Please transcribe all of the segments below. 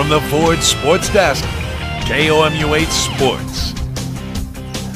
From the Ford Sports Desk, KOMU 8 Sports.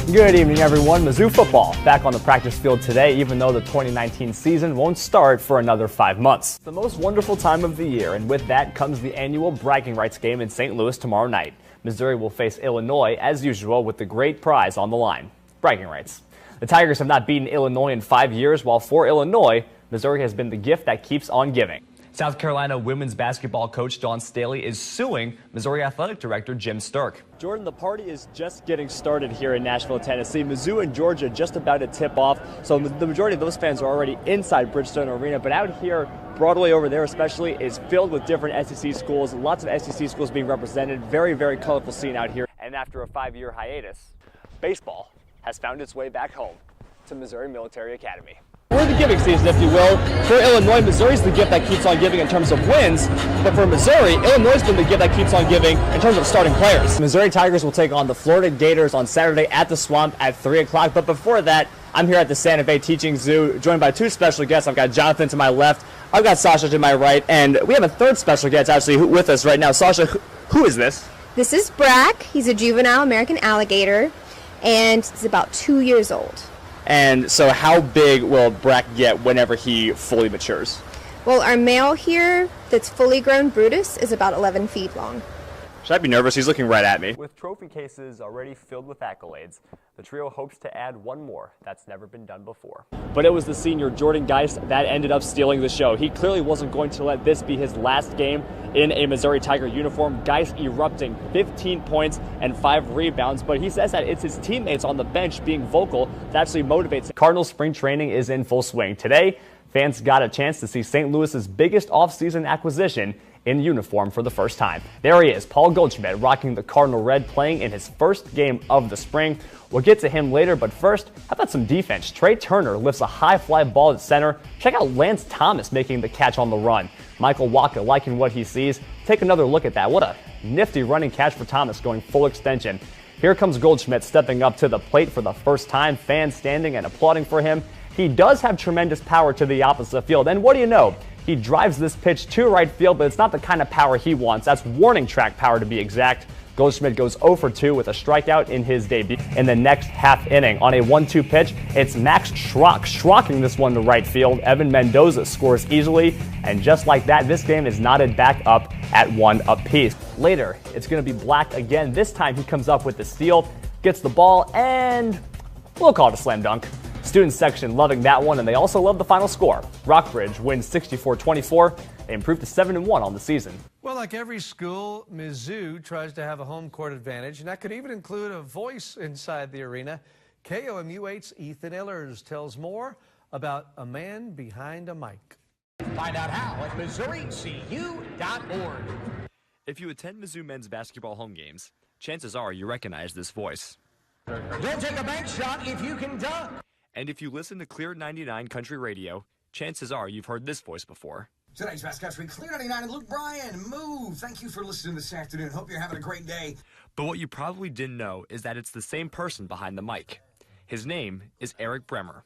Good evening, everyone. Mizzou football back on the practice field today, even though the 2019 season won't start for another 5 months. The most wonderful time of the year, and with that comes the annual bragging rights game in St. Louis tomorrow night. Missouri will face Illinois, as usual, with the great prize on the line, bragging rights. The Tigers have not beaten Illinois in 5 years, while for Illinois, Missouri has been the gift that keeps on giving. South Carolina women's basketball coach Dawn Staley is suing Missouri athletic director Jim Sturk. Jordan, the party is just getting started here in Nashville, Tennessee. Mizzou and Georgia just about to tip off, so the majority of those fans are already inside Bridgestone Arena. But out here, Broadway over there especially, is filled with different SEC schools. Lots of SEC schools being represented. Very, very colorful scene out here. And after a 5-year hiatus, baseball has found its way back home to Missouri Military Academy. We're the giving season, if you will. For Illinois, Missouri's the gift that keeps on giving in terms of wins. But for Missouri, Illinois's been the gift that keeps on giving in terms of starting players. Missouri Tigers will take on the Florida Gators on Saturday at the Swamp at 3 o'clock. But before that, I'm here at the Santa Fe Teaching Zoo, joined by two special guests. I've got Jonathan to my left. I've got Sasha to my right. And we have a third special guest actually with us right now. Sasha, who is this? This is Brack. He's a juvenile American alligator, and he's about 2 years old. And so how big will Brack get whenever he fully matures? Well, our male here that's fully grown Brutus is about 11 feet long. Should I be nervous? He's looking right at me. With trophy cases already filled with accolades, the trio hopes to add one more that's never been done before. But it was the senior Jordan Geist that ended up stealing the show. He clearly wasn't going to let this be his last game in a Missouri Tiger uniform. Geist erupting 15 points and 5 rebounds, but he says that it's his teammates on the bench being vocal that actually motivates him. Cardinals spring training is in full swing. Today, fans got a chance to see St. Louis's biggest offseason acquisition in uniform for the first time. There he is, Paul Goldschmidt, rocking the Cardinal red, playing in his first game of the spring. We'll get to him later, but first, how about some defense? Trey Turner lifts a high fly ball at center. Check out Lance Thomas making the catch on the run. Michael Walker liking what he sees. Take another look at that. What a nifty running catch for Thomas going full extension. Here comes Goldschmidt stepping up to the plate for the first time, fans standing and applauding for him. He does have tremendous power to the opposite field, and what do you know? He drives this pitch to right field, but it's not the kind of power he wants. That's warning track power to be exact. Goldschmidt goes 0 for 2 with a strikeout in his debut. In the next half inning, on a 1-2 pitch, it's Max Schrocking this one to right field. Evan Mendoza scores easily, and just like that, this game is knotted back up at 1 apiece. Later, it's going to be Black again. This time he comes up with the steal, gets the ball, and we'll call it a slam dunk. Student section loving that one, and they also love the final score. Rockbridge wins 64-24. They improved to 7-1 on the season. Well, like every school, Mizzou tries to have a home court advantage, and that could even include a voice inside the arena. KOMU 8's Ethan Illers tells more about a man behind a mic. Find out how at MissouriCU.org. If you attend Mizzou men's basketball home games, chances are you recognize this voice. Don't take a bank shot if you can dunk. And if you listen to Clear 99 Country Radio, chances are you've heard this voice before. Today's Best Country, Clear 99 and Luke Bryan. Move. Thank you for listening this afternoon. Hope you're having a great day. But what you probably didn't know is that it's the same person behind the mic. His name is Eric Bremer.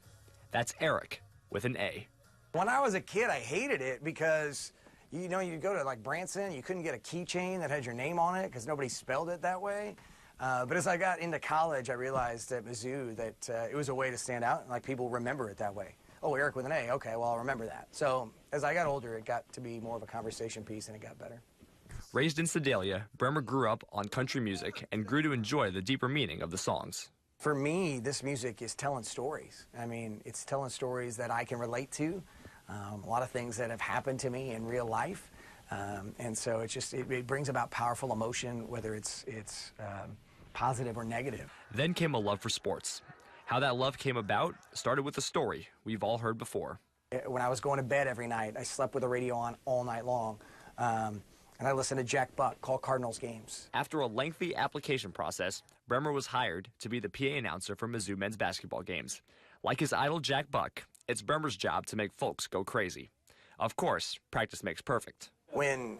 That's Eric with an A. When I was a kid, I hated it because, you know, you'd go to like Branson, you couldn't get a keychain that had your name on it because nobody spelled it that way. But as I got into college, I realized at Mizzou that it was a way to stand out, and like people remember it that way. Oh, Eric with an A, okay, well, I'll remember that. So as I got older, it got to be more of a conversation piece, and it got better. Raised in Sedalia, Bremer grew up on country music and grew to enjoy the deeper meaning of the songs. For me, this music is telling stories. I mean, it's telling stories that I can relate to, a lot of things that have happened to me in real life. And so it brings about powerful emotion, whether it's positive or negative. Then came a love for sports. How that love came about started with a story we've all heard before. When I was going to bed every night, I slept with the radio on all night long. And I listened to Jack Buck call Cardinals games. After a lengthy application process, Bremer was hired to be the PA announcer for Mizzou men's basketball games. Like his idol Jack Buck, it's Bremer's job to make folks go crazy. Of course, practice makes perfect. When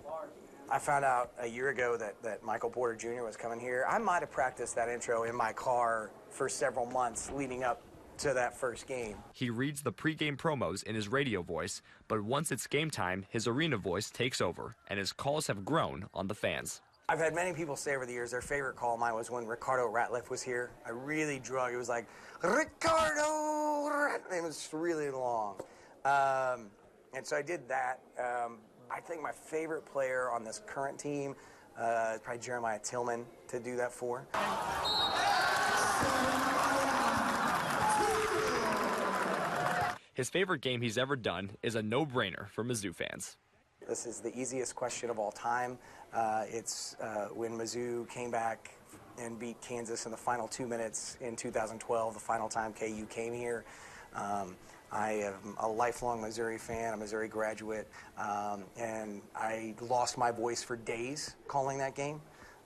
I found out a year ago that Michael Porter Jr. was coming here, I might have practiced that intro in my car for several months leading up to that first game. He reads the pregame promos in his radio voice, but once it's game time, his arena voice takes over, and his calls have grown on the fans. I've had many people say over the years their favorite call of mine was when Ricardo Ratliff was here. I really drug. It was like, Ricardo Ratliff. It was really long. And so I did that. I think my favorite player on this current team is probably Jeremiah Tillman to do that for. His favorite game he's ever done is a no-brainer for Mizzou fans. This is the easiest question of all time. It's when Mizzou came back and beat Kansas in the final 2 minutes in 2012, the final time KU came here. I am a lifelong Missouri fan, a Missouri graduate, and I lost my voice for days calling that game.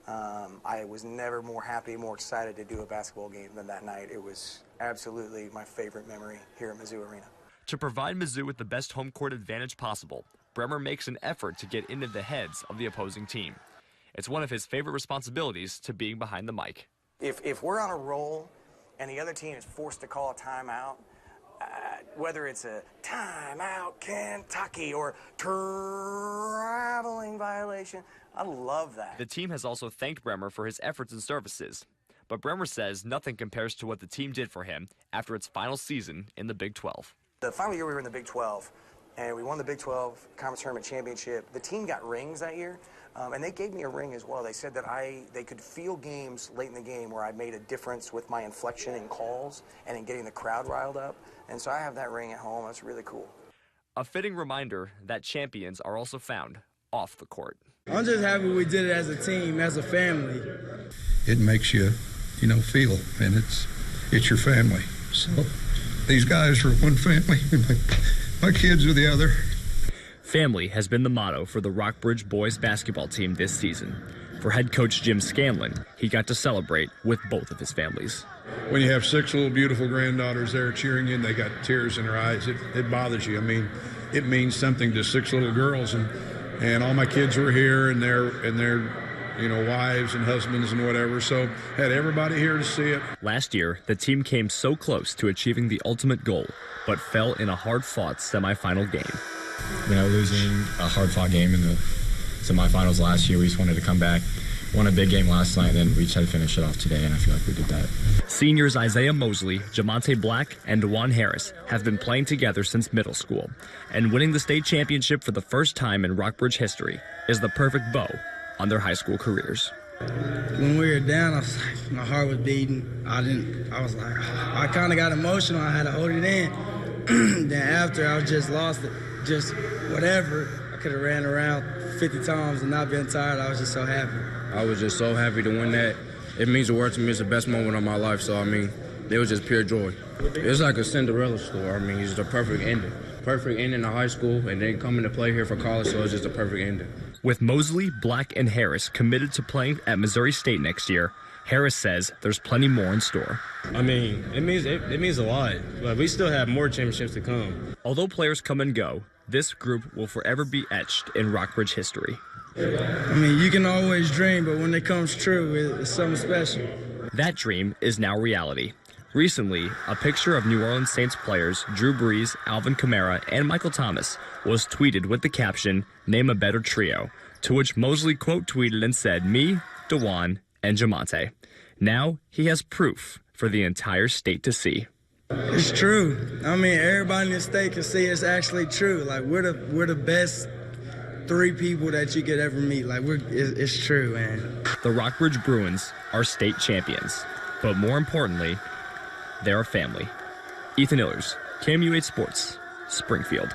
I was never more happy, more excited to do a basketball game than that night. It was absolutely my favorite memory here at Mizzou Arena. To provide Mizzou with the best home court advantage possible, Bremer makes an effort to get into the heads of the opposing team. It's one of his favorite responsibilities to being behind the mic. If we're on a roll and the other team is forced to call a timeout, whether it's a timeout Kentucky or traveling violation, I love that. The team has also thanked Bremer for his efforts and services, but Bremer says nothing compares to what the team did for him after its final season in the Big 12. The final year we were in the Big 12, and we won the Big 12 Conference Tournament Championship. The team got rings that year, and they gave me a ring as well. They said that they could feel games late in the game where I made a difference with my inflection in calls and in getting the crowd riled up. And so I have that ring at home. That's really cool. A fitting reminder that champions are also found off the court. I'm just happy we did it as a team, as a family. It makes you, feel, and it's your family. So these guys are one family, and my kids are the other. Family has been the motto for the Rockbridge boys basketball team this season. For head coach Jim Scanlon, he got to celebrate with both of his families. When you have 6 little beautiful granddaughters there cheering you, and they got tears in their eyes, it bothers you. I mean, it means something to 6 little girls, and all my kids were here, and their wives and husbands and whatever, so had everybody here to see it. Last year, the team came so close to achieving the ultimate goal, but fell in a hard-fought semifinal game. Losing a hard-fought game in the semifinals last year, we just wanted to come back, won a big game last night, and then we just had to finish it off today, and I feel like we did that. Seniors Isaiah Mosley, Jamonte Black, and DeJuan Harris have been playing together since middle school, and winning the state championship for the first time in Rockbridge history is the perfect bow on their high school careers. When we were down, my heart was beating. I kind of got emotional. I had to hold it in. Then after, I just lost it. Just whatever. I could have ran around 50 times and not been tired. I was just so happy. I was just so happy to win that. It means the world to me. It's the best moment of my life. So, it was just pure joy. It's like a Cinderella story. It's the perfect ending. Perfect ending of high school and then coming to play here for college, so it's just a perfect ending. With Mosley, Black, and Harris committed to playing at Missouri State next year, Harris says there's plenty more in store. It means a lot, but we still have more championships to come. Although players come and go, this group will forever be etched in Rockbridge history. You can always dream, but when it comes true, it's something special. That dream is now reality. Recently, a picture of New Orleans Saints players Drew Brees, Alvin Kamara, and Michael Thomas was tweeted with the caption, "Name a better trio," to which Mosley quote tweeted and said, "Me, DeJuan, and Jamonte." Now he has proof for the entire state to see. It's true. Everybody in the state can see it's actually true. We're the best 3 people that you could ever meet. It's true, man. The Rockbridge Bruins are state champions, but more importantly, they're a family. Ethan Illers, KOMU 8 Sports, Springfield.